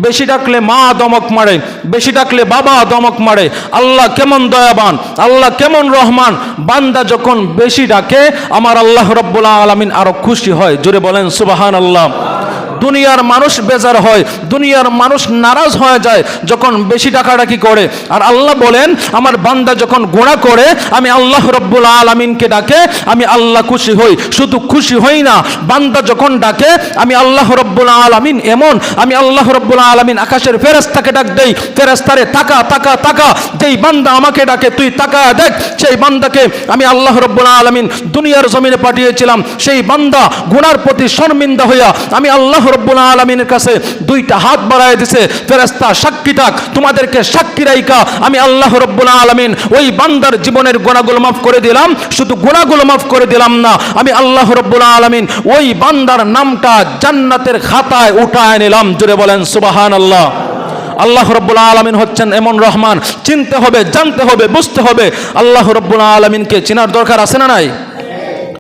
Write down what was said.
বেশি ডাকলে মা দমক মারে, বেশি ডাকলে বাবা দমক মারে। আল্লাহ কেমন দয়াবান, আল্লাহ কেমন রহমান। বান্দা যখন বেশি ডাকে আমার আল্লাহ রাব্বুল আলামিন আরো খুশি হয়। জোরে বলেন সুবহানাল্লাহ। দুনিয়ার মানুষ বেজার হয়, দুনিয়ার মানুষ নারাজ হয়ে যায় যখন বেশি ডাকাডাকি করে। আর আল্লাহ বলেন আমার বান্দা যখন গুনাহ করে আমি আল্লাহ রাব্বুল আলামিনকে ডাকে আমি আল্লাহ খুশি হই। শুধু খুশি হই না, বান্দা যখন ডাকে আমি আল্লাহ রাব্বুল আলামিন এমন, আমি আল্লাহ রাব্বুল আলামিন আকাশের ফেরেশতাকে ডাক দেই, ফেরেশতারে তাকা তাকা তাকা, যেই বান্দা আমাকে ডাকে তুই তাকা দেখ। সেই বান্দাকে আমি আল্লাহ রাব্বুল আলামিন দুনিয়ার জমিনে পাঠিয়েছিলাম। সেই বান্দা গুনার প্রতি শর্মিন্দা হইয়া আমি আল্লাহ রব্বুল আলামিনের কাছে দুইটা হাত বাড়ায় দিছে, ফেরেশতা সাক্ষী থাক, তোমাদেরকে সাক্ষী রাইকা আমি আল্লাহ রব্বুল আলামিন ওই বান্দার জীবনের গুনাহগুলো মাফ করে দিলাম। শুধু গুনাহগুলো মাফ করে দিলাম না, আমি আল্লাহ রব্বুল আলামিন ওই বান্দার নামটা জান্নাতের খাতায় উঠায় নিলাম। জোরে বলেন সুবহানাল্লাহ। আল্লাহ রব্বুল আলামিন হচ্ছেন এমন রহমান। চিনতে হবে, জানতে হবে, বুঝতে হবে। আল্লাহ রব্বুল আলামিনকে চেনার দরকার আছে না নাই?